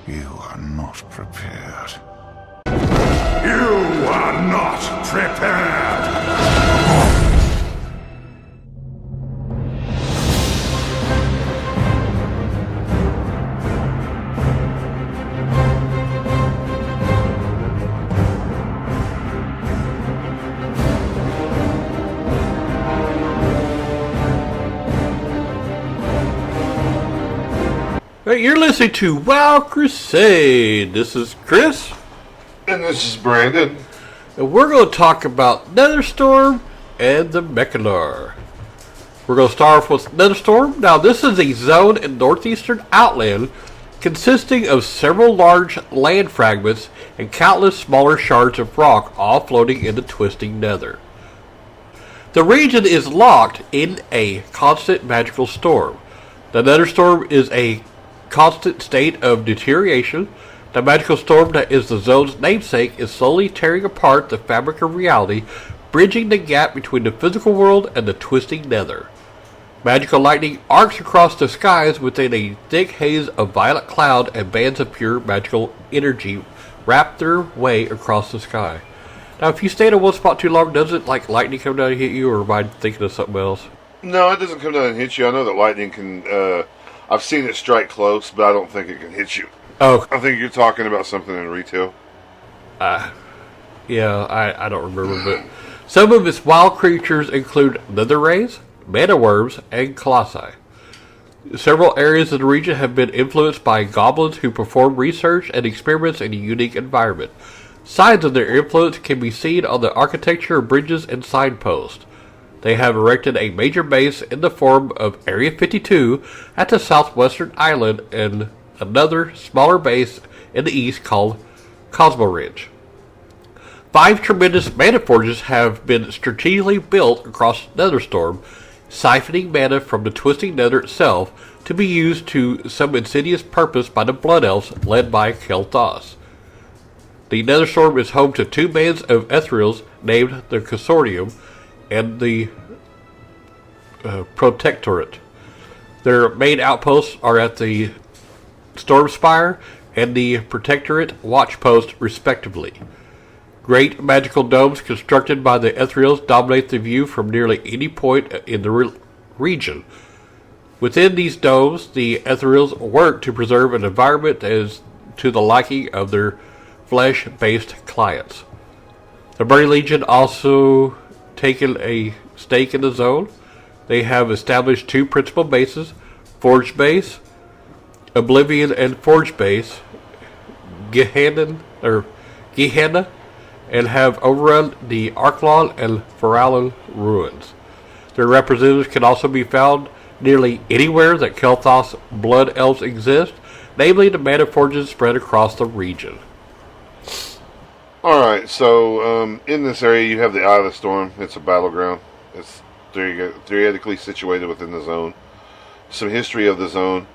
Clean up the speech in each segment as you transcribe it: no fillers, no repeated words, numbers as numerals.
You are not prepared. You are not prepared! Hey, you're listening to WoW Crusade. This is Chris. And this is Brandon. And we're going to talk about Netherstorm and the Mechanar. We're going to start off with Netherstorm. Now, this is a zone in northeastern Outland consisting of several large land fragments and countless smaller shards of rock all floating in the twisting nether. The region is locked in a constant magical storm. The Netherstorm is a constant state of deterioration. The magical storm that is the zone's namesake is slowly tearing apart the fabric of reality, bridging the gap between the physical world and the twisting nether. Magical lightning arcs across the skies within a thick haze of violet cloud, and bands of pure magical energy wrap their way across the sky. Now, if you stay in one spot too long, does it like lightning come down and hit you, or am I thinking of something else? No, it doesn't come down and hit you. I know that lightning can, I've seen it strike close, but I don't think it can hit you. Oh. I think you're talking about something in retail. Yeah, I don't remember, but some of its wild creatures include nether rays, mana worms, and colossi. Several areas of the region have been influenced by goblins who perform research and experiments in a unique environment. Signs of their influence can be seen on the architecture of bridges and signposts. They have erected a major base in the form of Area 52 at the southwestern island and another smaller base in the east called Cosmo Ridge. 5 tremendous mana forges have been strategically built across Netherstorm, siphoning mana from the twisting nether itself to be used to some insidious purpose by the Blood Elves led by Kel'Thas. The Netherstorm is home to 2 bands of Ethereals named the Consortium and the Protectorate. Their main outposts are at the Stormspire and the Protectorate Watchpost, respectively. Great magical domes constructed by the Ethereals dominate the view from nearly any point in the region. Within these domes, the Ethereals work to preserve an environment that is to the liking of their flesh-based clients. The Burning Legion also taken a stake in the zone. They have established 2 principal bases, Forge Base, Oblivion, and Forge Base, Gehenna, and have overrun the Arklon and Farallon ruins. Their representatives can also be found nearly anywhere that Kel'Thas Blood Elves exist, namely the mana forges spread across the region. Alright, so in this area you have the Eye of the Storm. It's a battleground. It's theoretically situated within the zone. Some history of the zone.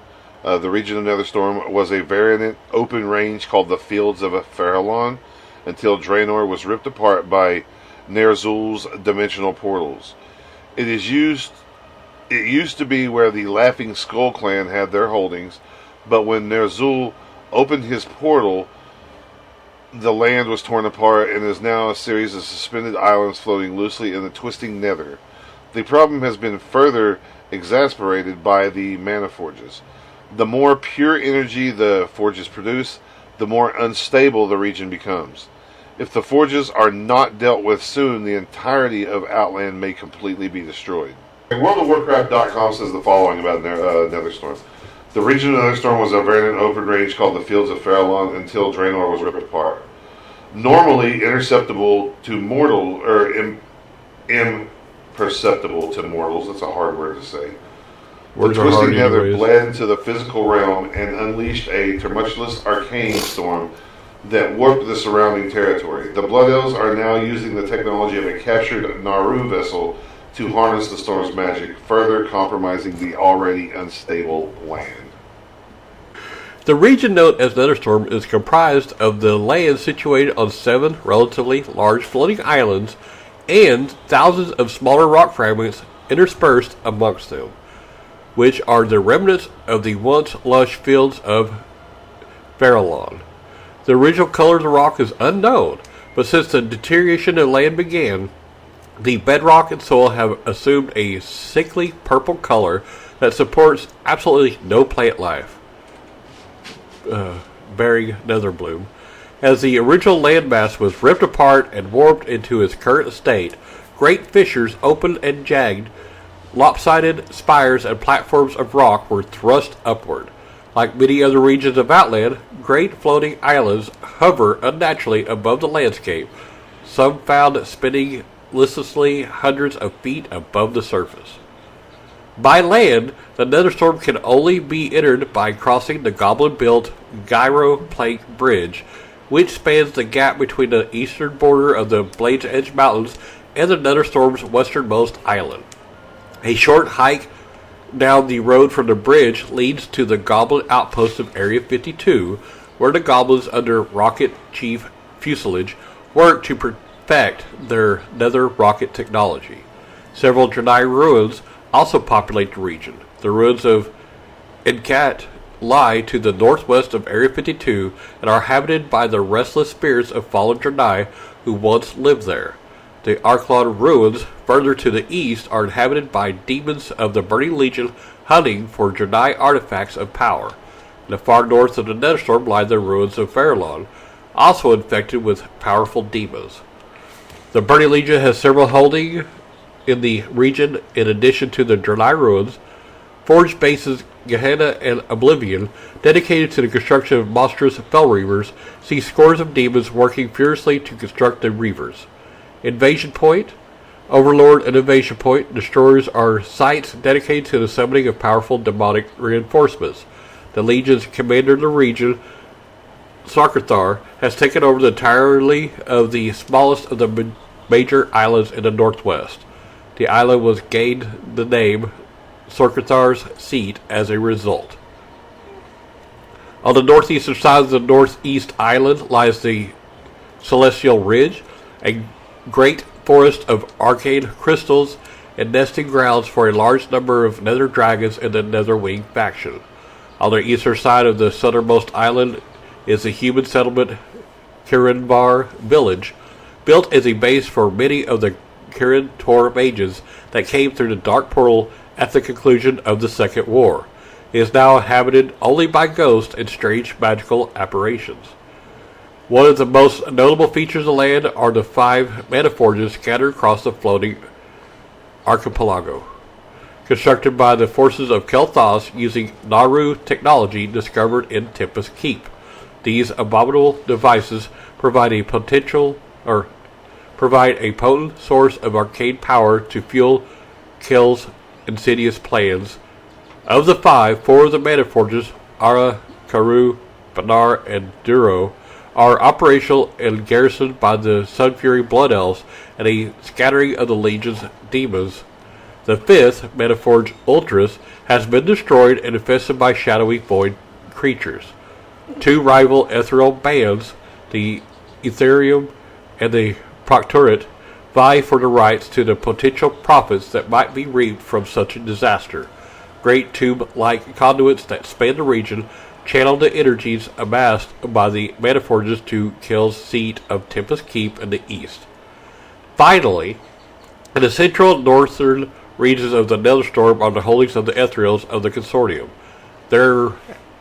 The region of Netherstorm was a variant open range called the Fields of Farallon until Draenor was ripped apart by Ner'zhul's dimensional portals. It used to be where the Laughing Skull clan had their holdings, but when Ner'zhul opened his portal, the land was torn apart and is now a series of suspended islands floating loosely in the twisting nether. The problem has been further exacerbated by the mana forges. The more pure energy the forges produce, the more unstable the region becomes. If the forges are not dealt with soon, the entirety of Outland may completely be destroyed. WorldOfWarcraft.com says the following about Netherstorm. The region of Netherstorm was a variant open range called the Fields of Farallon until Draenor was ripped apart. Normally imperceptible to mortals, that's a hard word to say. The twisting nether bled into the physical realm and unleashed a tumultuous arcane storm that warped the surrounding territory. The Blood Elves are now using the technology of a captured Naru vessel to harness the storm's magic, further compromising the already unstable land. The region known as Netherstorm is comprised of the land situated on 7 relatively large floating islands and thousands of smaller rock fragments interspersed amongst them, which are the remnants of the once lush fields of Farallon. The original color of the rock is unknown, but since the deterioration of land began, the bedrock and soil have assumed a sickly purple color that supports absolutely no plant life, bearing nether bloom. As the original landmass was ripped apart and warped into its current state, great fissures, open and jagged, lopsided spires and platforms of rock were thrust upward. Like many other regions of Outland, great floating islands hover unnaturally above the landscape, some found spinning listlessly hundreds of feet above the surface. By land, the Netherstorm can only be entered by crossing the goblin-built gyro-plank bridge, which spans the gap between the eastern border of the Blades Edge Mountains and the Netherstorm's westernmost island. A short hike down the road from the bridge leads to the Goblin outpost of Area 52, where the goblins under Rocket Chief Fuselage work to perfect their nether rocket technology. Several Draenei ruins also populate the region. The ruins of Encat lie to the northwest of Area 52 and are inhabited by the restless spirits of fallen Draenei who once lived there. The Arklon ruins, further to the east, are inhabited by demons of the Burning Legion hunting for Draenei artifacts of power. In the far north of the Netherstorm lie the ruins of Farallon, also infected with powerful demons. The Burning Legion has several holdings in the region in addition to the Draenei ruins, forge bases Gehenna and Oblivion, dedicated to the construction of monstrous Fell Reavers, see scores of demons working furiously to construct the Reavers. Invasion Point, Overlord and Invasion Point, destroyers are sites dedicated to the summoning of powerful demonic reinforcements. The Legion's commander of the region, Sarkathar, has taken over the entirety of the smallest of the major islands in the northwest. The island was gained the name Sarkathar's Seat as a result. On the northeastern side of the northeast island lies the Celestial Ridge, a great forest of arcane crystals and nesting grounds for a large number of nether dragons and the Netherwing faction. On the eastern side of the southernmost island is the human settlement Kirinbar village, built as a base for many of the Kirin Tor mages that came through the Dark Portal at the conclusion of the Second War. It is now inhabited only by ghosts and strange magical apparitions. One of the most notable features of the land are the 5 mana forges scattered across the floating archipelago, constructed by the forces of Kel'Thas using Naru technology discovered in Tempest Keep. These abominable devices provide a potent source of arcane power to fuel Kel's insidious plans. Of the 5, 4 of the mana forges, Ara, Karu, Banar, and Duro, are operational and garrisoned by the Sunfury Blood Elves and a scattering of the Legion's demons. The 5th, Metaforge Ultras, has been destroyed and infested by shadowy void creatures. 2 rival ethereal bands, the Ethereum and the Proctorate, vie for the rights to the potential profits that might be reaped from such a disaster. Great tube-like conduits that span the region channel the energies amassed by the Metaforges to Kel's seat of Tempest Keep in the east. Finally, in the central and northern regions of the Netherstorm are the holdings of the Ethereals of the Consortium. There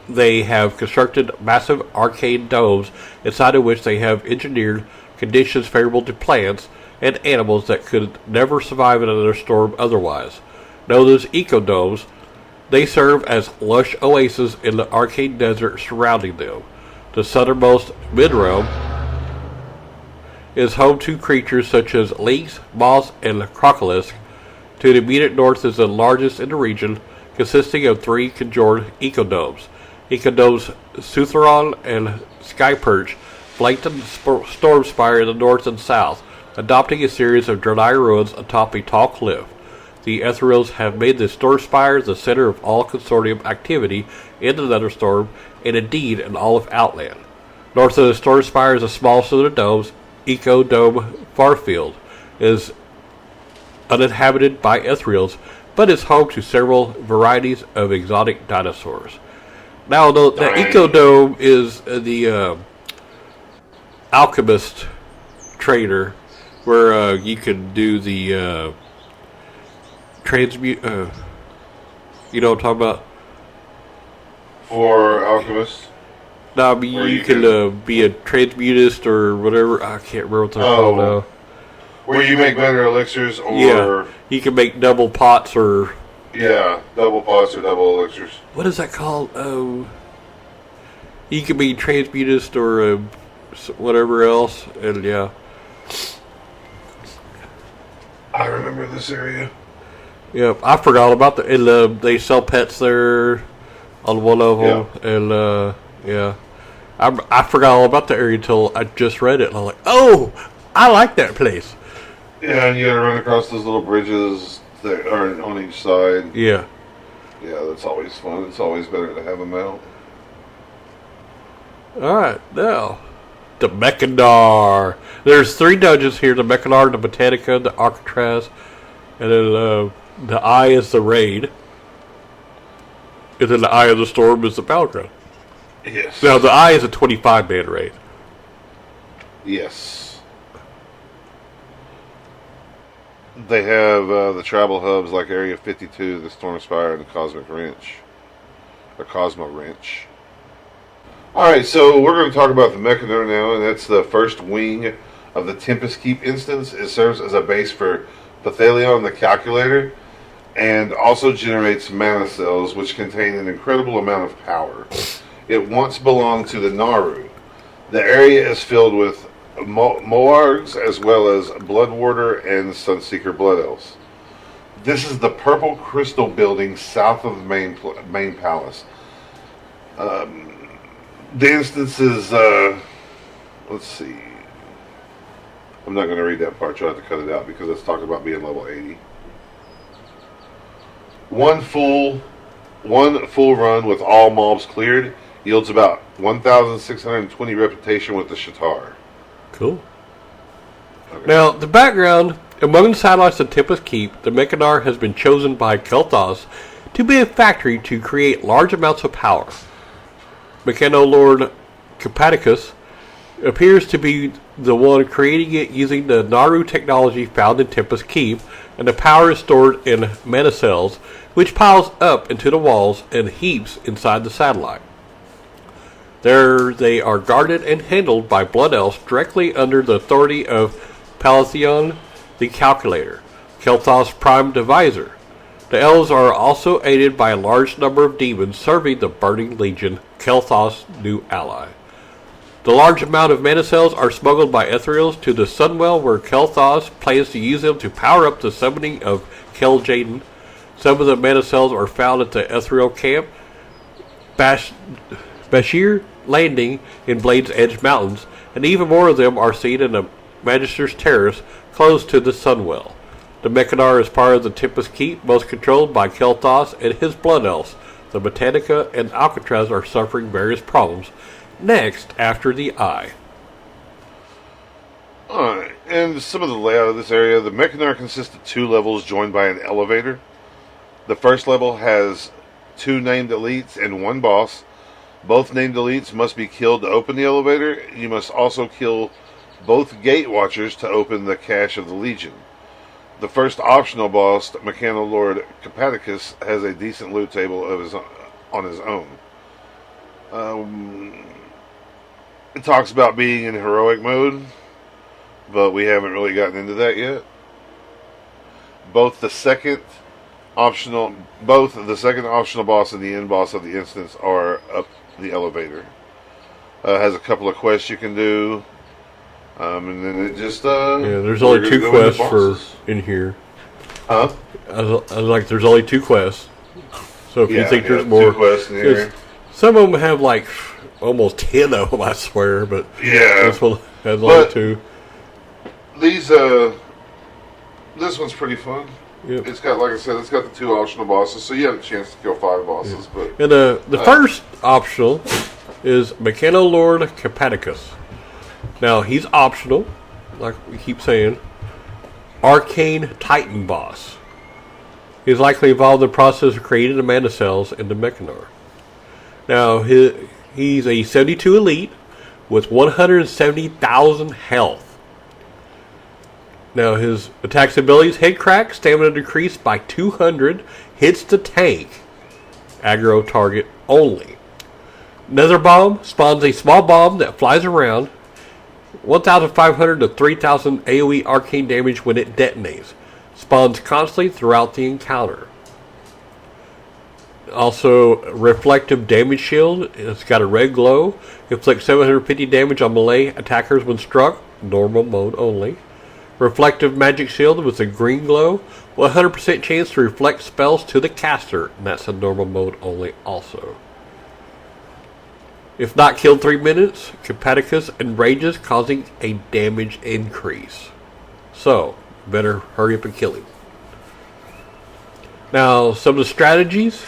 they have constructed massive arcane domes inside of which they have engineered conditions favorable to plants and animals that could never survive in another storm otherwise. Known as ecodomes, they serve as lush oases in the arcane desert surrounding them. The southernmost midrealm is home to creatures such as lynx, moths, and crocolisk. To the immediate north is the largest in the region, consisting of 3 conjoined ecodomes. Ecodomes Sutheron and Skyperch flank the storm spire in the north and south, adopting a series of Draenei ruins atop a tall cliff. The Ethereals have made the storm spire the center of all Consortium activity in the Netherstorm, and indeed in all of Outland. North of the storm spire is the smallest of the domes, Ecodome Farfield. It is uninhabited by Ethereals, but is home to several varieties of exotic dinosaurs. Now, the Eco Dome is the alchemist trader, where you can do the transmute. You know what I'm talking about? For alchemists? No, I mean, you can be a transmutist or whatever. I can't remember what they're called now. Where you make better elixirs, or you can make double pots or double pots or double elixirs. What is that called? You can be transmutist or whatever else, and I remember this area. Yeah, I forgot about the. And they sell pets there on one of them, and I forgot all about the area until I just read it, and I'm like, oh, I like that place. Yeah, and you gotta run across those little bridges that are on each side. Yeah. Yeah, that's always fun. It's always better to have them out. Alright, now, the Mechanar. There's 3 dungeons here, the Mechanar, the Botanica, the Alcatraz, and then the Eye is the raid. And then the Eye of the Storm is the battleground. Yes. Now, the Eye is a 25-man raid. Yes. They have the travel hubs like Area 52, the Storm Spire, and the Cosmic Wrench. Or Cosmo Wrench. Alright, so we're going to talk about the Meccano now, and that's the first wing of the Tempest Keep instance. It serves as a base for Pthalion, the Calculator, and also generates mana cells, which contain an incredible amount of power. It once belonged to the Naru. The area is filled with Moargs, as well as Bloodwarder and Sunseeker Blood Elves. This is the Purple Crystal building south of the main palace. The instance is, let's see. I'm not going to read that part. You'll have to cut it out because it's talking about being level 80. One full run with all mobs cleared yields about 1,620 reputation with the Shatar. Cool. Okay. Now, the background, among the satellites of Tempest Keep, the Mechanar has been chosen by Kel'Thas to be a factory to create large amounts of power. Meccano Lord Hepaticus appears to be the one creating it using the Naru technology found in Tempest Keep, and the power is stored in mana cells, which piles up into the walls in heaps inside the satellite. There they are guarded and handled by Blood Elves directly under the authority of Palatheon the Calculator, Kel'Thas' prime deviser. The elves are also aided by a large number of demons serving the Burning Legion, Kel'Thas' new ally. The large amount of mana cells are smuggled by Ethereals to the Sunwell, where Kel'Thas plans to use them to power up the summoning of Kel Jaden. Some of the mana cells are found at the Ethereal camp, Bashir Landing in Blade's Edge Mountains, and even more of them are seen in the Magister's Terrace close to the Sunwell. The Mechanar is part of the Tempest Keep, most controlled by Kel'Thas and his Blood Elves. The Botanica and Alcatraz are suffering various problems. Next, after the Eye. Alright, and some of the layout of this area. The Mechanar consists of 2 levels joined by an elevator. The first level has 2 named elites and 1 boss. Both named elites must be killed to open the elevator. You must also kill both gate watchers to open the cache of the Legion. The first optional boss, Meccano Lord Hepaticus, has a decent loot table on his own. It talks about being in heroic mode, but we haven't really gotten into that yet. Both the second optional boss and the end boss of the instance are up the elevator. Has a couple of quests you can do. And then it just there's only 2 quests for in here. Huh? I like there's only 2 quests. So if you think there's more, 2 quests in here. Some of them have like almost 10 of them, I swear. But this one has only 2. These this one's pretty fun. Yep. It's got, like I said, it's got the 2 optional bosses, so you have a chance to kill 5 bosses. But and the first optional is Meccano Lord Hepaticus. Now, he's optional, like we keep saying. Arcane Titan boss. He's likely involved in the process of creating the mana cells in the Mechanar. Now, he's a 72 elite with 170,000 health. Now, his attacks abilities: head crack, stamina decreased by 200, hits the tank, aggro target only. Nether bomb spawns a small bomb that flies around, 1,500 to 3,000 AoE arcane damage when it detonates. Spawns constantly throughout the encounter. Also, reflective damage shield. It's got a red glow. Inflicts 750 damage on melee attackers when struck. Normal mode only. Reflective magic shield with a green glow. 100% chance to reflect spells to the caster. And that's a normal mode only also. If not killed 3 minutes, Hepaticus enrages, causing a damage increase. So, better hurry up and kill him. Now, some of the strategies.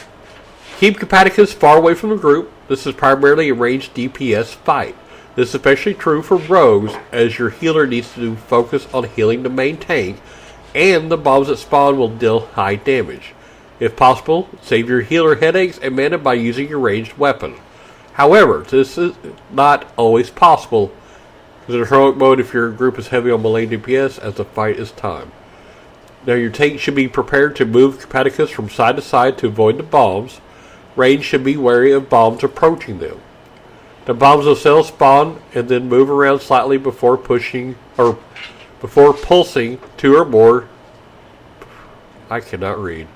Keep Hepaticus far away from the group. This is primarily a ranged DPS fight. This is especially true for rogues, as your healer needs to focus on healing the main tank, and the bombs that spawn will deal high damage. If possible, save your healer headaches and mana by using your ranged weapon. However, this is not always possible. In heroic mode, if your group is heavy on melee DPS, as the fight is timed. Now, your tank should be prepared to move Hepaticus from side to side to avoid the bombs. Range should be wary of bombs approaching them. The bombs themselves spawn and then move around slightly before pulsing 2 or more. I cannot read.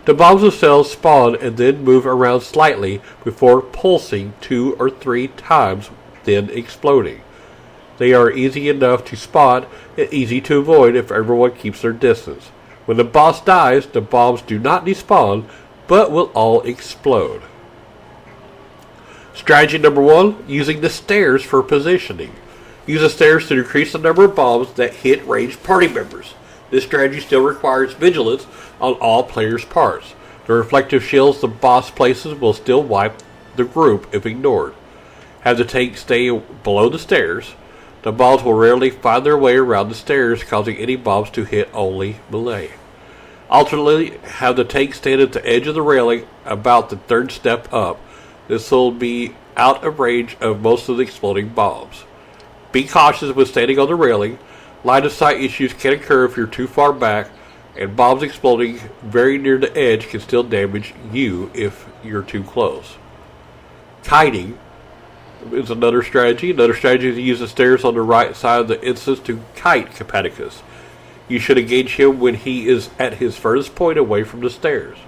The bombs themselves spawn and then move around slightly before pulsing 2 or 3 times, then exploding. They are easy enough to spot and easy to avoid if everyone keeps their distance. When the boss dies, the bombs do not despawn, but will all explode. Strategy number 1, using the stairs for positioning. Use the stairs to decrease the number of bombs that hit ranged party members. This strategy still requires vigilance on all players' parts. The reflective shields the boss places will still wipe the group if ignored. Have the tank stay below the stairs. The bombs will rarely find their way around the stairs, causing any bombs to hit only melee. Alternately, have the tank stand at the edge of the railing about the 3rd step up. This will be out of range of most of the exploding bombs. Be cautious when standing on the railing. Line of sight issues can occur if you're too far back, and bombs exploding very near the edge can still damage you if you're too close. Kiting is another strategy. Another strategy is to use the stairs on the right side of the instance to kite Hepaticus. You should engage him when he is at his furthest point away from the stairs.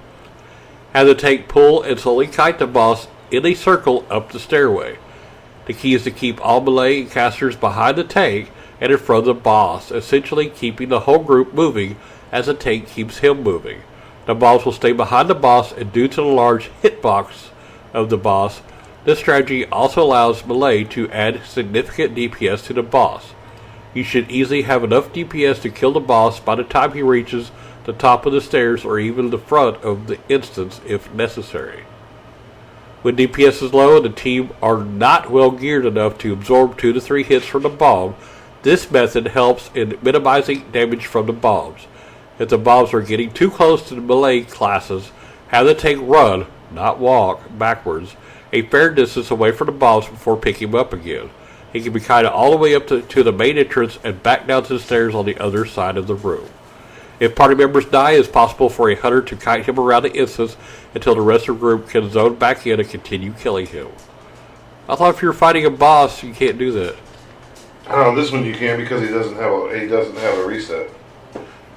Have the tank pull and slowly kite the boss in a circle up the stairway. The key is to keep all melee and casters behind the tank and in front of the boss, essentially keeping the whole group moving as the tank keeps him moving. The boss will stay behind the boss, and due to the large hitbox of the boss, this strategy also allows melee to add significant DPS to the boss. You should easily have enough DPS to kill the boss by the time he reaches the top of the stairs or even the front of the instance if necessary. When DPS is low and the team are not well geared enough to absorb 2 to 3 hits from the bomb, this method helps in minimizing damage from the bombs. If the bombs are getting too close to the melee classes, have the tank run, not walk, backwards, a fair distance away from the bombs before picking them up again. He can be kited all the way up to the main entrance and back down to the stairs on the other side of the room. If party members die, it is possible for a hunter to kite him around the instance until the rest of the group can zone back in and continue killing him. I thought if you're fighting a boss, you can't do that. Oh, this one you can because he doesn't have a reset.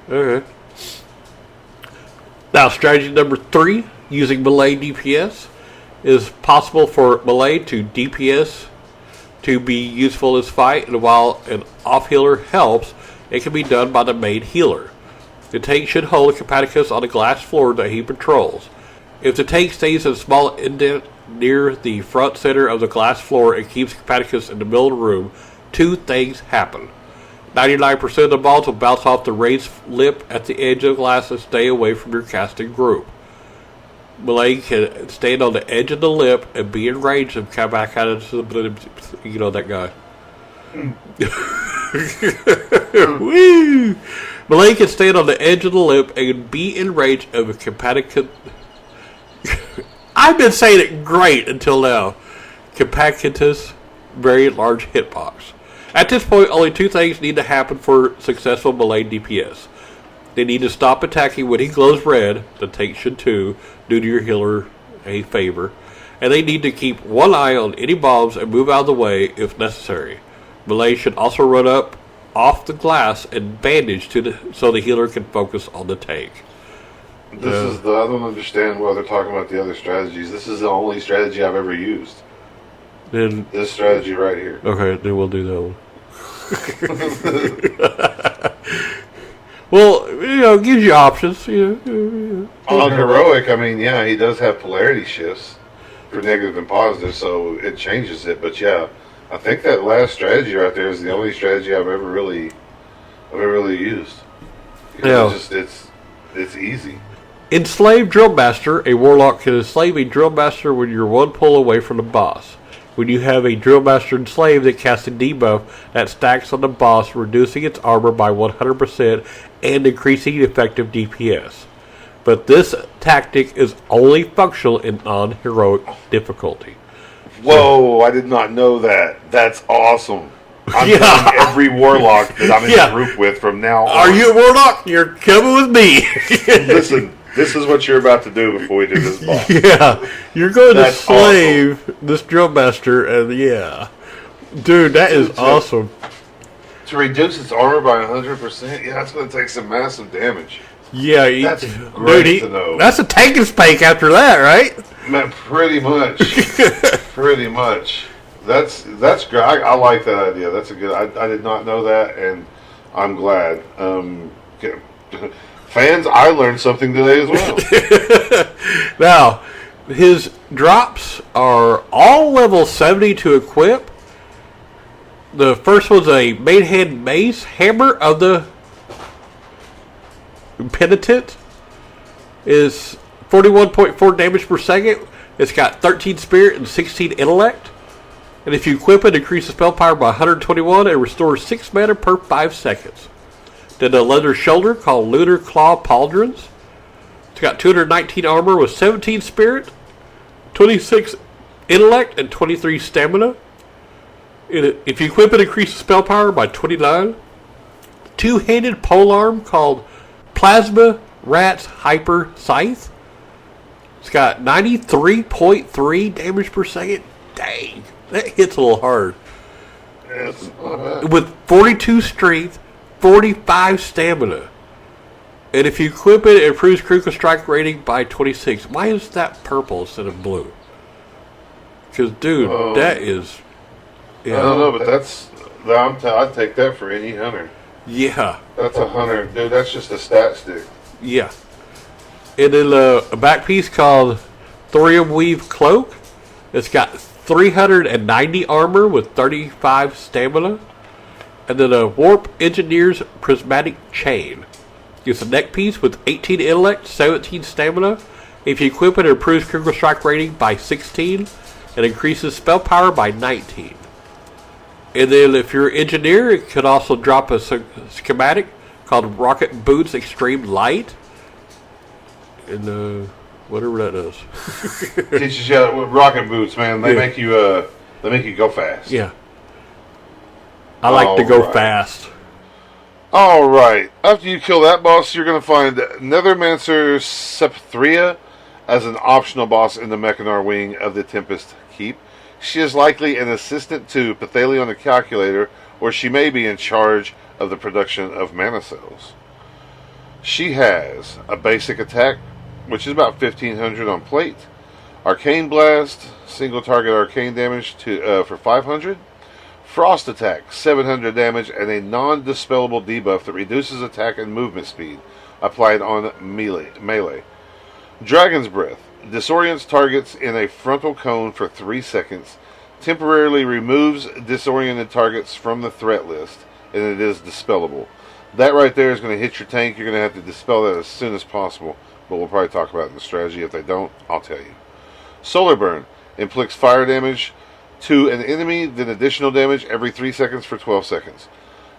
Okay. Now, strategy number 3, using melee DPS. It is possible for melee to DPS to be useful in this fight, and while an off-healer helps, it can be done by the main healer. The tank should hold Hepaticus on the glass floor that he patrols. If the tank stays in a small indent near the front center of the glass floor and keeps Hepaticus in the middle of the room, 2 things happen. 99% of the balls will bounce off the raised lip at the edge of the glass and stay away from your casting group. Malay can stand on the edge of the lip and be in range of come back out of the, you know, that guy. Woo! Malay can stand on the edge of the lip and be in range of a Hepaticus. I've been saying it great until now. Hepaticus, very large hitbox. At this point, only two things need to happen for successful Malay DPS. They need to stop attacking when he glows red, the tank should too, do your healer a favor, and they need to keep one eye on any bombs and move out of the way if necessary. Malay should also run up off the glass and bandage so the healer can focus on the tank. I don't understand why they're talking about the other strategies. This is the only strategy I've ever used. Then this strategy right here. Okay, then we'll do that one. Well, it gives you options. On heroic, I mean, yeah, he does have polarity shifts for negative and positive, so it changes it. But yeah, I think that last strategy right there is the only strategy I've ever really used. Yeah, it's easy. Enslave Drillmaster. A warlock can enslave a Drillmaster when you're one pull away from the boss. When you have a Drillmaster enslaved, it casts a debuff that stacks on the boss, reducing its armor by 100% and increasing effective DPS. But this tactic is only functional in non-heroic difficulty. Whoa, I did not know that. That's awesome. I'm telling every warlock that I'm in a group with from now on. Are you a warlock? You're coming with me. Listen, this is what you're about to do before we do this boss. Yeah, you're going to slave this Drillmaster, and dude, that is awesome. To reduce its armor by 100%, that's going to take some massive damage. Yeah, that's great to know. That's a tank and spank after that, right? Man, pretty much. Pretty much. That's great. I like that idea. That's a good. I did not know that, and I'm glad. Fans, I learned something today as well. Now, his drops are all level 70 to equip. The first one's a main hand mace, hammer of the penitent. Is 41.4 damage per second. It's got 13 spirit and 16 intellect. And if you equip it, increases spell power by 121 and restores 6 mana per 5 seconds. Then a leather shoulder called Lunar Claw Pauldrons. It's got 219 armor with 17 spirit, 26 intellect, and 23 stamina. If you equip it, increases spell power by 29. Two-handed polearm called Plasma Rat's Hyper Scythe. It's got 93.3 damage per second. Dang, that hits a little hard. With 42 strength, 45 stamina. And if you equip it, it improves critical strike rating by 26. Why is that purple instead of blue? Because, dude, that is... I don't know, but I'd take that for any hunter. Yeah. That's a hunter. Dude, that's just a stat stick. Yeah. And then a back piece called Thorium Weave Cloak. It's got 390 armor with 35 stamina. And then a Warp Engineer's Prismatic Chain. It's a neck piece with 18 intellect, 17 stamina. If you equip it, it improves critical strike rating by 16 and increases spell power by 19. And then if you're an engineer, it could also drop a schematic called Rocket Boots Extreme Light. And whatever that is. Teaches you rocket boots, man. They make you go fast. Yeah. I like to go fast. Alright. After you kill that boss, you're going to find Nethermancer Septhria as an optional boss in the Meccano wing of the Tempest Keep. She is likely an assistant to Pthalion the Calculator, or she may be in charge of the production of mana cells. She has a basic attack, which is about 1500 on plate. Arcane Blast, single target arcane damage for 500. Frost attack, 700 damage, and a non-dispellable debuff that reduces attack and movement speed, applied on melee. Dragon's Breath, disorients targets in a frontal cone for 3 seconds, temporarily removes disoriented targets from the threat list, and it is dispellable. That right there is going to hit your tank. You're going to have to dispel that as soon as possible, but we'll probably talk about it in the strategy. If they don't, I'll tell you. Solar Burn inflicts fire damage to an enemy, then additional damage every 3 seconds for 12 seconds.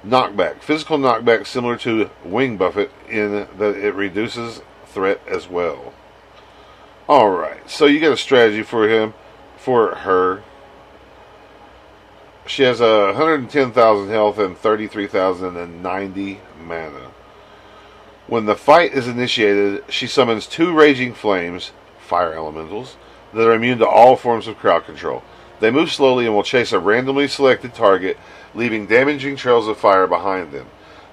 Knockback. Physical knockback similar to Wing Buffet in that it reduces threat as well. Alright, so you got a strategy for her. She has 110,000 health and 33,090 mana. When the fight is initiated, she summons 2 Raging Flames, fire elementals, that are immune to all forms of crowd control. They move slowly and will chase a randomly selected target, leaving damaging trails of fire behind them.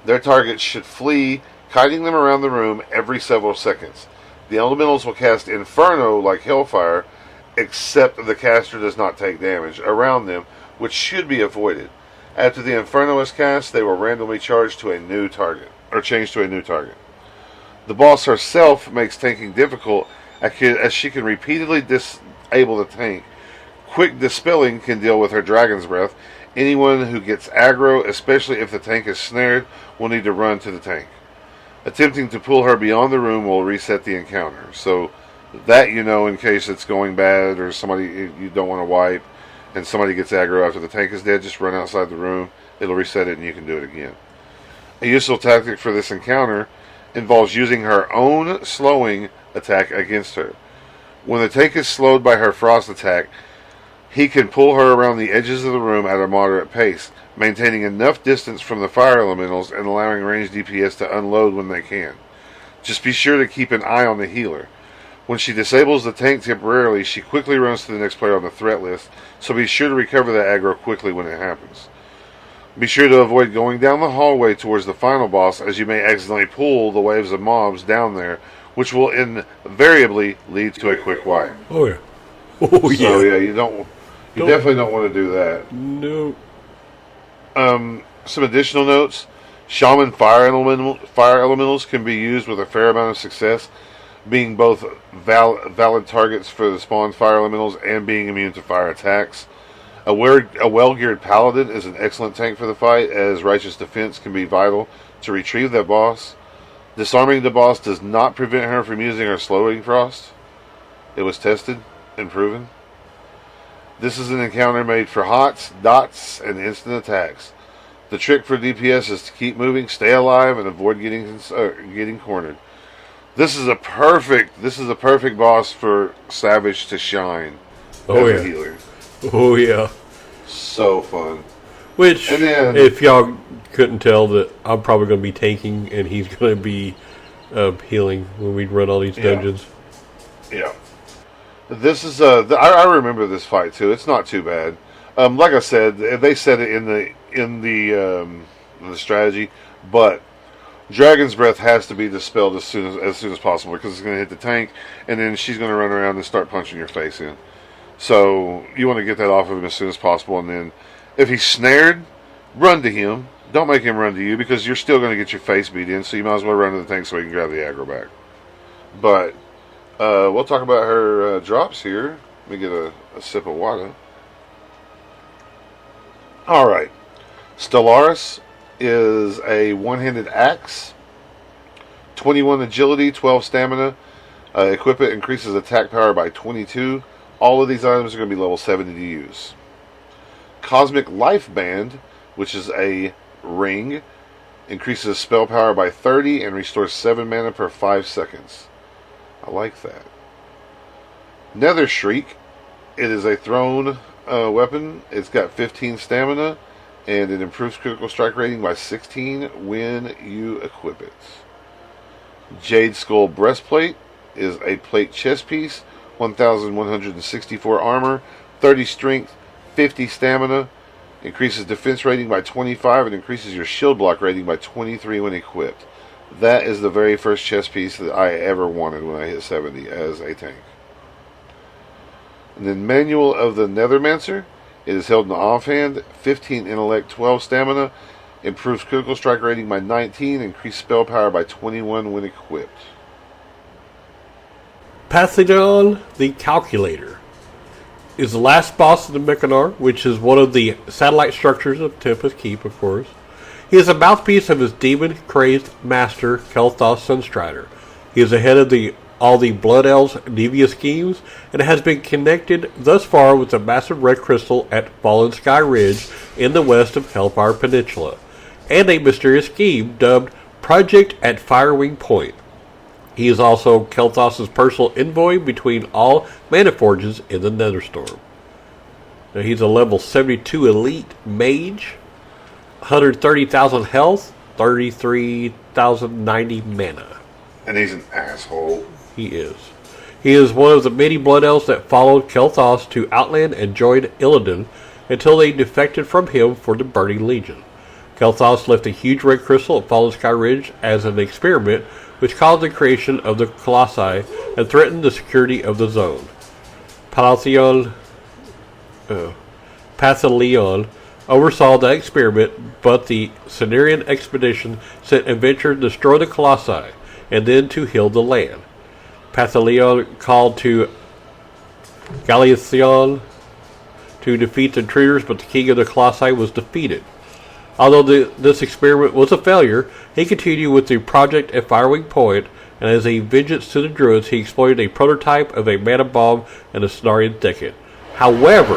Their targets should flee, kiting them around the room every several seconds. The elementals will cast Inferno like Hellfire, except the caster does not take damage around them, which should be avoided. After the Inferno is cast, they will randomly change to a new target. The boss herself makes tanking difficult, as she can repeatedly disable the tank. Quick Dispelling can deal with her Dragon's Breath. Anyone who gets aggro, especially if the tank is snared, will need to run to the tank. Attempting to pull her beyond the room will reset the encounter. So that in case it's going bad or somebody you don't want to wipe and somebody gets aggro after the tank is dead, just run outside the room. It'll reset it and you can do it again. A useful tactic for this encounter involves using her own slowing attack against her. When the tank is slowed by her frost attack, he can pull her around the edges of the room at a moderate pace, maintaining enough distance from the fire elementals and allowing ranged DPS to unload when they can. Just be sure to keep an eye on the healer. When she disables the tank temporarily, she quickly runs to the next player on the threat list, so be sure to recover that aggro quickly when it happens. Be sure to avoid going down the hallway towards the final boss, as you may accidentally pull the waves of mobs down there, which will invariably lead to a quick wipe. Oh yeah. Oh yeah. So yeah, you definitely don't want to do that. No. Some additional notes. Shaman fire elementals can be used with a fair amount of success, being both valid targets for the spawned fire elementals and being immune to fire attacks. A well-geared paladin is an excellent tank for the fight, as righteous defense can be vital to retrieve that boss. Disarming the boss does not prevent her from using her slowing frost. It was tested and proven. This is an encounter made for HOTS, DOTS, and instant attacks. The trick for DPS is to keep moving, stay alive, and avoid getting cornered. This is a perfect boss for Savage to shine as a healer. Oh yeah. So fun. Which, if y'all couldn't tell, that I'm probably going to be tanking and he's going to be healing when we run all these dungeons. Yeah. This is I remember this fight too. It's not too bad. Like I said, they said it in the strategy, but Dragon's Breath has to be dispelled as soon as possible, because it's going to hit the tank, and then she's going to run around and start punching your face in. So you want to get that off of him as soon as possible, and then if he's snared, run to him. Don't make him run to you, because you're still going to get your face beat in. So you might as well run to the tank so he can grab the aggro back. But we'll talk about her drops here. Let me get a sip of water. Alright. Stellaris is a one-handed axe. 21 agility, 12 stamina. Equip it, increases attack power by 22. All of these items are going to be level 70 to use. Cosmic Life Band, which is a ring, increases spell power by 30 and restores 7 mana per 5 seconds. I like that. Nether Shriek. It is a thrown weapon. It's got 15 stamina, and it improves critical strike rating by 16 when you equip it. Jade Skull Breastplate is a plate chest piece. 1,164 armor, 30 strength, 50 stamina. Increases defense rating by 25 and increases your shield block rating by 23 when equipped. That is the very first chest piece that I ever wanted when I hit 70 as a tank. And then Manual of the Nethermancer. It is held in the offhand. 15 intellect, 12 stamina. Improves critical strike rating by 19. Increased spell power by 21 when equipped. Pathodon the Calculator is the last boss of the Meccano, which is one of the satellite structures of Tempest Keep, of course. He is a mouthpiece of his demon-crazed master, Kel'Thas Sunstrider. He is ahead of all the Blood Elves' devious schemes, and has been connected thus far with a massive red crystal at Fallen Sky Ridge in the west of Hellfire Peninsula, and a mysterious scheme dubbed Project at Firewing Point. He is also Kel'Thas' personal envoy between all mana forges in the Netherstorm. Now he's a level 72 elite mage, 130,000 health, 33,090 mana. And he's an asshole. He is. He is one of the many blood elves that followed Kel'Thas to Outland and joined Illidan until they defected from him for the Burning Legion. Kel'Thas left a huge red crystal at Fallen Sky Ridge as an experiment, which caused the creation of the Colossi and threatened the security of the zone. Pathalion oversaw that experiment, but the Cenarian expedition sent adventurers to destroy the Colossi and then to heal the land. Pathalion called to Galatheon to defeat the intruders, but the king of the Colossi was defeated. Although this experiment was a failure, he continued with the project at Firewing Point, and as a vengeance to the Druids, he exploited a prototype of a mana bomb in the Cenarian thicket. However,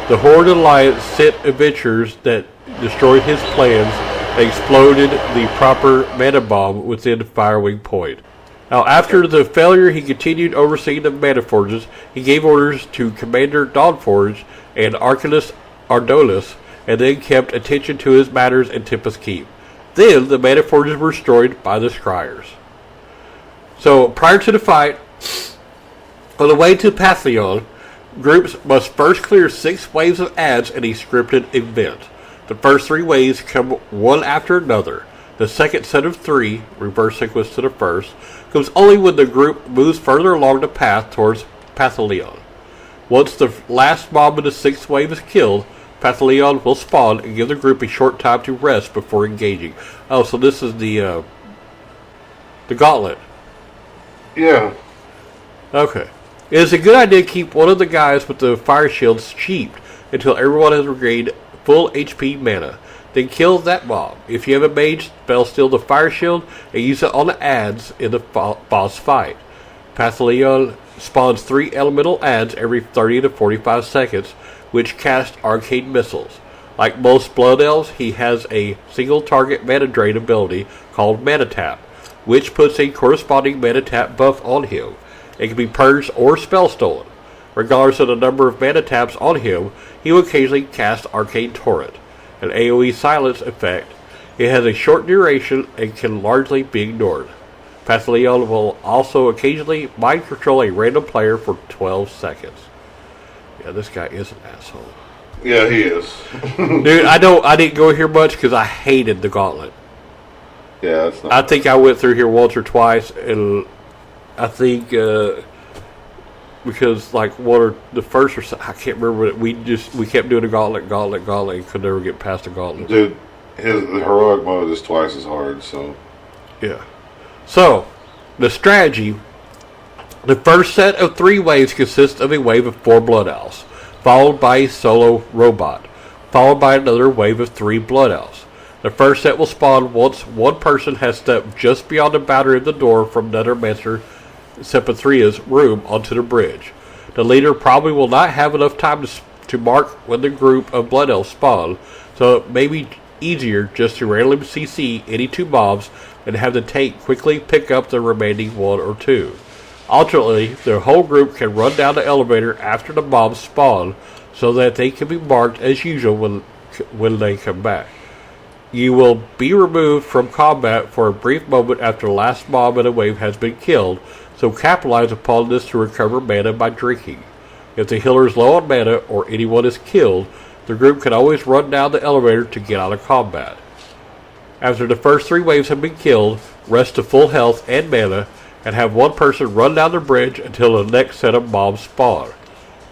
the Horde Alliance sent adventurers that destroyed his plans and exploded the proper mana bomb within Firewing Point. Now, after the failure, he continued overseeing the mana forges. He gave orders to Commander Dawnforge and Arcanus Ardolus, and then kept attention to his matters in Tempest Keep. Then the mana forges were destroyed by the Scryers. So prior to the fight, on the way to Pathalion, groups must first clear 6 waves of adds in a scripted event. The first 3 waves come one after another. The second set of 3, reverse sequence to the first, comes only when the group moves further along the path towards Pathalion. Once the last mob of the 6th wave is killed, Pathalion will spawn and give the group a short time to rest before engaging. Oh, so this is the gauntlet. Yeah. Okay. It is a good idea to keep one of the guys with the fire shields sheeped until everyone has regained full HP mana. Then kill that mob. If you have a mage, spell steal the fire shield and use it on the adds in the boss fight. Pathalion spawns 3 elemental adds every 30 to 45 seconds, which cast arcane missiles. Like most blood elves, he has a single target mana drain ability called Mana Tap, which puts a corresponding Mana Tap buff on him. It can be purged or spell stolen. Regardless of the number of Mana Taps on him, he will occasionally cast Arcane Torrent, an AoE silence effect. It has a short duration and can largely be ignored. Pathalion will also occasionally mind control a random player for 12 seconds. Yeah, this guy is an asshole. Yeah, he is. Dude, I didn't go here much because I hated the gauntlet. Yeah, that's not. I think I went through here once or twice, and I think because like one or the first or I can't remember. We kept doing a gauntlet, and could never get past the gauntlet. Dude, the heroic mode is twice as hard. So yeah. So the strategy. The first set of 3 waves consists of a wave of 4 Blood Elves, followed by a solo robot, followed by another wave of 3 Blood Elves. The first set will spawn once one person has stepped just beyond the boundary of the door from Nethermancer Sepatria's room onto the bridge. The leader probably will not have enough time to mark when the group of Blood Elves spawn, so it may be easier just to randomly CC any 2 mobs and have the tank quickly pick up the remaining 1 or 2. Alternately, the whole group can run down the elevator after the mobs spawn so that they can be marked as usual when they come back. You will be removed from combat for a brief moment after the last mob in a wave has been killed, so capitalize upon this to recover mana by drinking. If the healer is low on mana or anyone is killed, the group can always run down the elevator to get out of combat. After the first 3 waves have been killed, rest to full health and mana, and have one person run down the bridge until the next set of mobs spawn.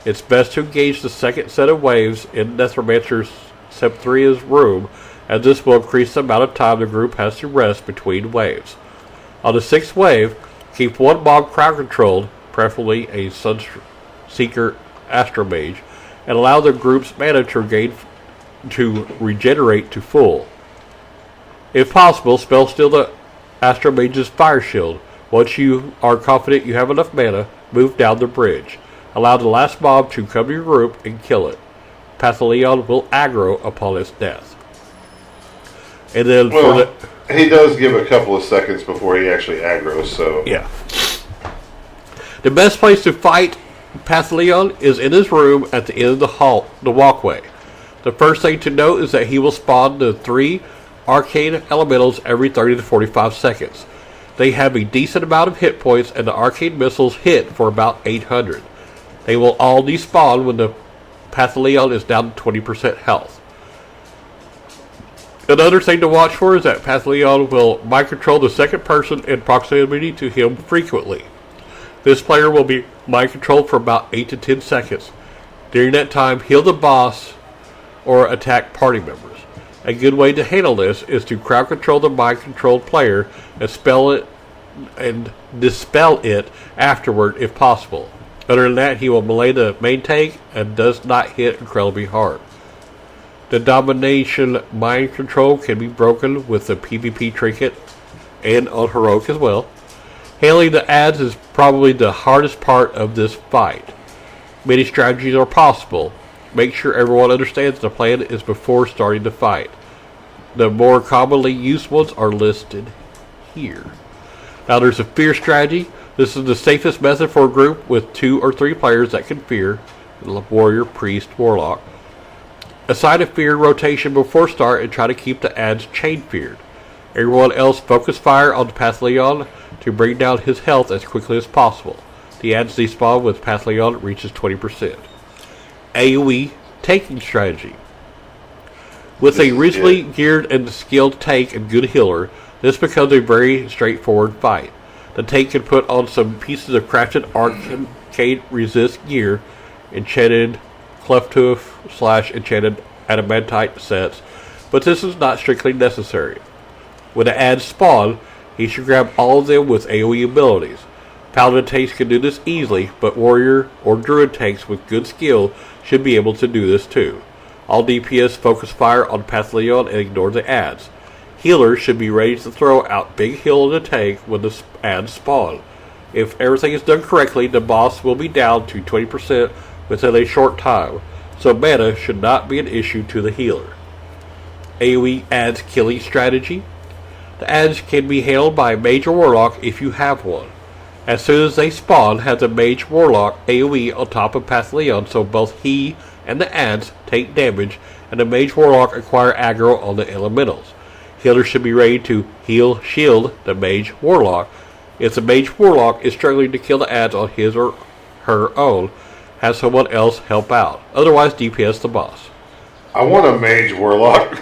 It's best to engage the second set of waves in Nethermancer Sepatria's room, as this will increase the amount of time the group has to rest between waves. On the 6th wave, keep one mob crowd controlled, preferably a Sunseeker Astromage, and allow the group's mana to regenerate to full. If possible, spell steal the Astromage's fire shield. Once you are confident you have enough mana, move down the bridge. Allow the last mob to come to your group and kill it. Pathalion will aggro upon its death. And then he does give a couple of seconds before he actually aggroes, so... Yeah. The best place to fight Pathleon is in his room at the end of the walkway. The first thing to note is that he will spawn the 3 arcane elementals every 30 to 45 seconds. They have a decent amount of hit points, and the arcane missiles hit for about 800. They will all despawn when the Pathleon is down to 20% health. Another thing to watch for is that Pathleon will mind control the second person in proximity to him frequently. This player will be mind controlled for about 8 to 10 seconds. During that time, heal the boss or attack party members. A good way to handle this is to crowd control the mind controlled player and dispel it afterward if possible. Other than that, he will melee the main tank and does not hit incredibly hard. The domination mind control can be broken with the PvP trinket and on heroic as well. Handling the adds is probably the hardest part of this fight. Many strategies are possible. Make sure everyone understands the plan is before starting the fight. The more commonly used ones are listed here. Now there's a fear strategy. This is the safest method for a group with 2 or 3 players that can fear. Warrior, priest, warlock. Assign a fear rotation before start and try to keep the adds chain feared. Everyone else focus fire on the Pathleon to bring down his health as quickly as possible. The adds despawn with Pathleon reaches 20%. AoE taking strategy. With a reasonably geared and skilled tank and good healer, this becomes a very straightforward fight. The tank can put on some pieces of crafted arcane resist gear, enchanted cleft-hoof / enchanted adamantite sets, but this is not strictly necessary. When the adds spawn, he should grab all of them with AoE abilities. Paladin tanks can do this easily, but warrior or druid tanks with good skill should be able to do this too. All DPS focus fire on Pathleon and ignore the adds. Healers should be ready to throw out big heal in the tank when the adds spawn. If everything is done correctly, the boss will be down to 20% within a short time, so mana should not be an issue to the healer. AoE adds killing strategy. The adds can be handled by a mage or warlock if you have one. As soon as they spawn, have the mage warlock AoE on top of Pathleon so both he and the adds take damage, and the mage warlock acquire aggro on the elementals. Healers should be ready to heal shield the mage warlock. If the mage warlock is struggling to kill the adds on his or her own, have someone else help out. Otherwise, DPS the boss. I want a mage warlock.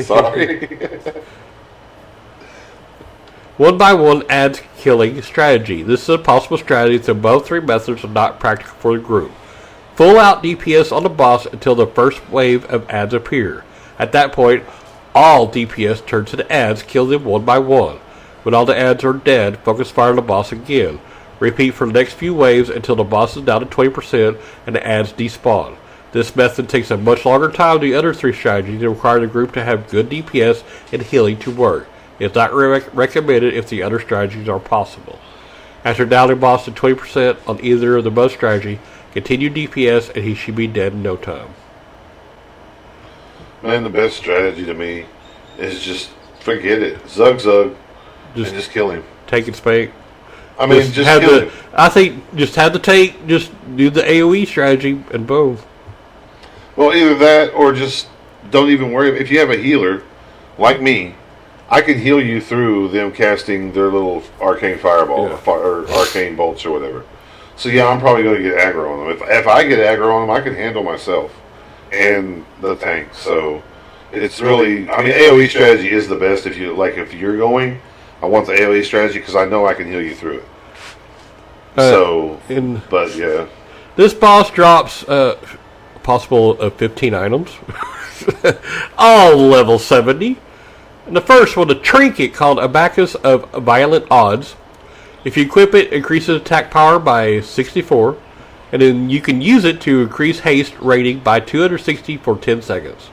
Sorry. 1x1 adds killing strategy. This is a possible strategy, so both 3 methods are not practical for the group. Full out DPS on the boss until the first wave of adds appear. At that point, all DPS turn to the adds, kill them 1x1. When all the adds are dead, focus fire on the boss again. Repeat for the next few waves until the boss is down to 20% and the adds despawn. This method takes a much longer time than the other 3 strategies and requires the group to have good DPS and healing to work. It is not recommended if the other strategies are possible. After downing the boss to 20% on either of the both strategy, continue DPS and he should be dead in no time. Man, the best strategy to me is just forget it. Zug, and just kill him. Take and spank. I mean, just kill him. I think just have the tank, just do the AoE strategy, and boom. Well, either that or just don't even worry. If you have a healer, like me, I can heal you through them casting their little arcane fireball or arcane bolts or whatever. So yeah, I'm probably going to get aggro on them. If I get aggro on them, I can handle myself and the tank. So it's really, I mean, AoE strategy is the best if you're going. I want the AoE strategy because I know I can heal you through it. But yeah, this boss drops possible of 15 items, all level 70. And the first one, a trinket called Abacus of Violent Odds. If you equip it, increases attack power by 64, and then you can use it to increase haste rating by 260 for 10 seconds.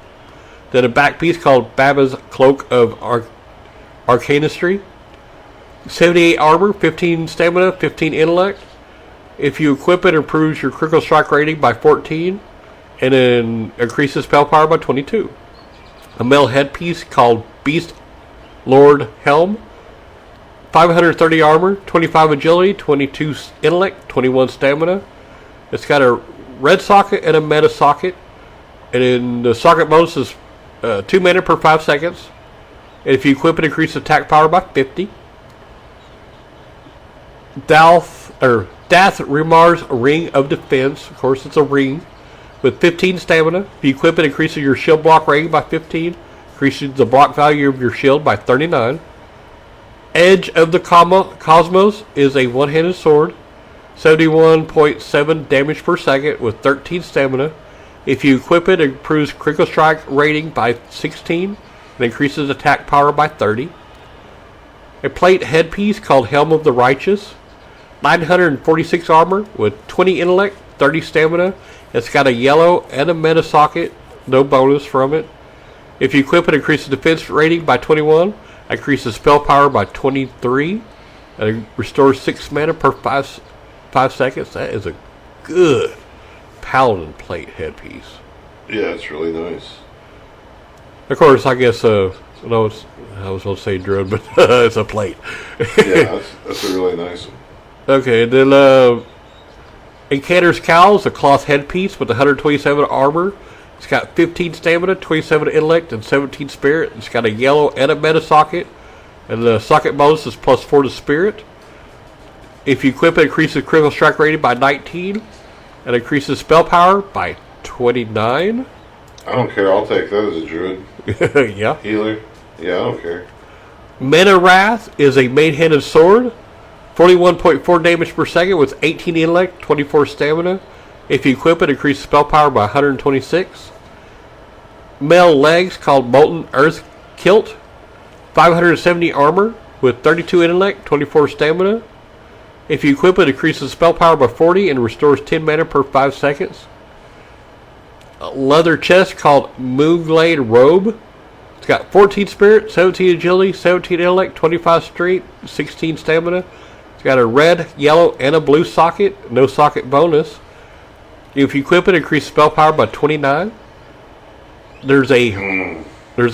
Then a back piece called Baba's Cloak of Arcanistry. 78 armor, 15 stamina, 15 intellect. If you equip it, improves your critical strike rating by 14, and then increases spell power by 22. a metal headpiece called Beast Lord Helm. 530 armor, 25 agility, 22 intellect, 21 stamina. It's got a red socket and a meta socket. And in the socket bonus is 2 mana per 5 seconds. And if you equip it, increase attack power by 50. Dath Rimar's Ring of Defense. Of course, it's a ring with 15 stamina. If you equip it, increases your shield block rating by 15. Increases the block value of your shield by 39. Edge of the Cosmos is a one-handed sword. 71.7 damage per second with 13 stamina. If you equip it, it improves critical strike rating by 16 and increases attack power by 30. A plate headpiece called Helm of the Righteous. 946 armor with 20 intellect, 30 stamina. It's got a yellow and a meta socket. No bonus from it. If you equip it, increases defense rating by 21. Increases spell power by 23. And it restores 6 mana per 5 seconds. That is a good paladin plate headpiece. Yeah, it's really nice. Of course, I guess, I was going to say druid, but it's a plate. Yeah, that's a really nice one. Okay, then Encanter's Cowl is a cloth headpiece with 127 armor. It's got 15 stamina, 27 intellect, and 17 spirit. It's got a yellow and a meta socket. And the socket bonus is +4 to spirit. If you equip it, increases critical strike rating by 19. And increases spell power by 29. I don't care. I'll take that as a druid. Yeah. Healer. Yeah, I don't care. Mena Wrath is a main-handed sword. 41.4 damage per second with 18 intellect, 24 stamina. If you equip it, increase spell power by 126. Male legs called Molten Earth Kilt. 570 armor with 32 intellect, 24 stamina. If you equip it, increases spell power by 40 and restores 10 mana per 5 seconds. A leather chest called Moonglade Robe. It's got 14 spirit, 17 agility, 17 intellect, 25 strength, 16 stamina. It's got a red, yellow, and a blue socket. No socket bonus. If you equip it, increase spell power by 29. There's a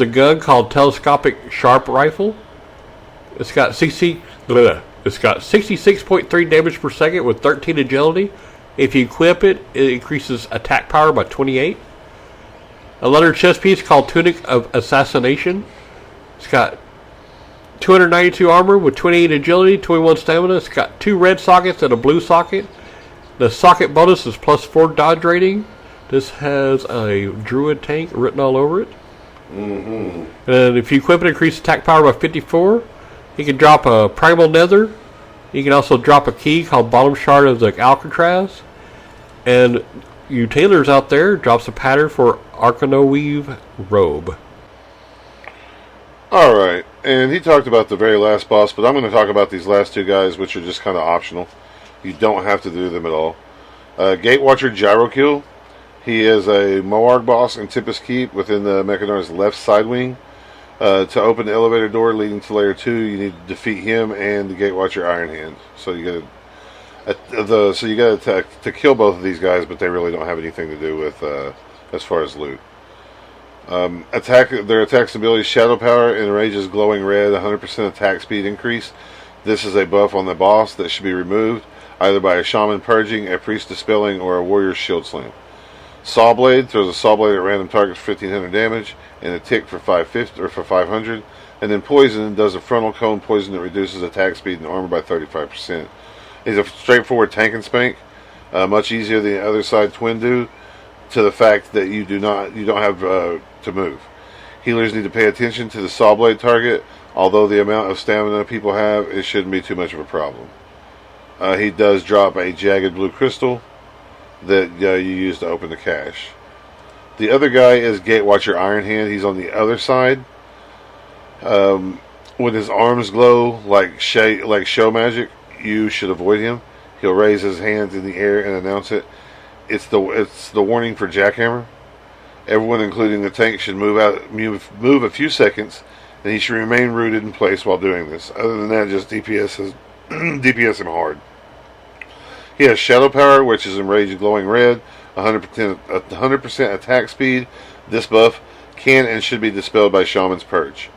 gun called Telescopic Sharp Rifle. It's got 66.3 damage per second with 13 agility. If you equip it, it increases attack power by 28. A leather chest piece called Tunic of Assassination. It's got 292 armor with 28 agility, 21 stamina. It's got 2 red sockets and a blue socket. The socket bonus is +4 dodge rating. This has a druid tank written all over it. Mm-hmm. And if you equip it, increase attack power by 54. You can drop a Primal Nether. You can also drop a key called Bottom Shard of the Alcatraz. And you tailors out there, drops a pattern for Arcanoweave Robe. Alright, and he talked about the very last boss, but I'm going to talk about these last 2 guys, which are just kind of optional. You don't have to do them at all. Gatewatcher Gyrokill. He is a Moarg boss in Tempest Keep within the Mechanar's left side wing. To open the elevator door leading to layer 2, you need to defeat him and the Gatewatcher Iron Hand. So you got to kill both of these guys, but they really don't have anything to do with as far as loot. Their attack's ability Shadow Power enrages glowing red, 100% attack speed increase. This is a buff on the boss that should be removed either by a shaman purging, a priest dispelling, or a warrior's shield slam. Sawblade throws a sawblade at random targets for 1500 damage, and a tick for 550 or for 500. And then poison does a frontal cone poison that reduces attack speed and armor by 35%. He's a straightforward tank and spank, much easier than the other side twin do, to the fact that you don't have to move. Healers need to pay attention to the sawblade target. Although the amount of stamina people have, it shouldn't be too much of a problem. He does drop a jagged blue crystal that you use to open the cache. The other guy is Gatewatcher Iron Hand. He's on the other side. When his arms glow like show magic, you should avoid him. He'll raise his hands in the air and announce it. It's the warning for Jackhammer. Everyone, including the tank, should move a few seconds, and he should remain rooted in place while doing this. Other than that, just DPS him hard. He has Shadow Power, which is enraged glowing red, 100% attack speed. This buff can and should be dispelled by Shaman's Purge.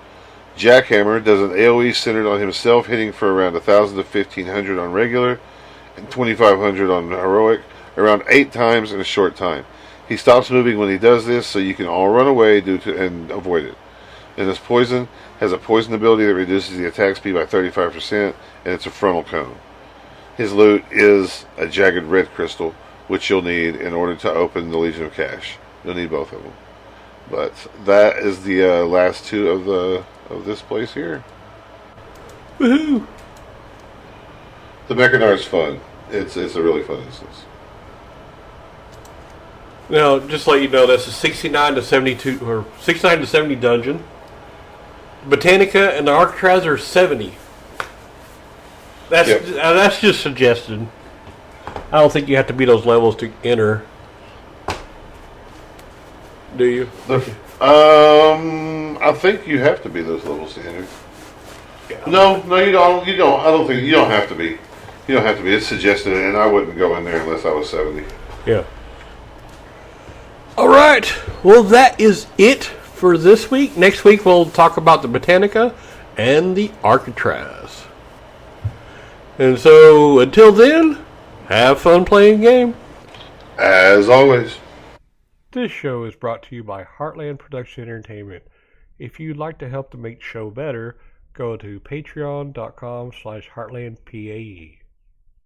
Jackhammer does an AoE centered on himself, hitting for around 1,000 to 1,500 on regular and 2,500 on heroic, around 8 times in a short time. He stops moving when he does this, so you can all run away and avoid it. And his poison has a poison ability that reduces the attack speed by 35%, and it's a frontal cone. His loot is a jagged red crystal, which you'll need in order to open the Legion of Cash. You'll need both of them. But that is the last two of this place here. Woohoo! The Mechanar is fun. It's a really fun instance. Now, just to let you know, that's a 69 to 72 or 69 to 70 dungeon. Botanica and the Arcatraz are 70. That's just suggested. I don't think you have to be those levels to enter. Do you? I think you have to be those levels to enter. Yeah. No, you don't. You don't. I don't think you don't have to be. You don't have to be. It's suggested, and I wouldn't go in there unless I was 70. Yeah. All right. Well, that is it for this week. Next week we'll talk about the Botanica and the Arcatraz. And so, until then, have fun playing game. As always. This show is brought to you by Heartland Production Entertainment. If you'd like to help to make the show better, go to patreon.com/heartlandpae.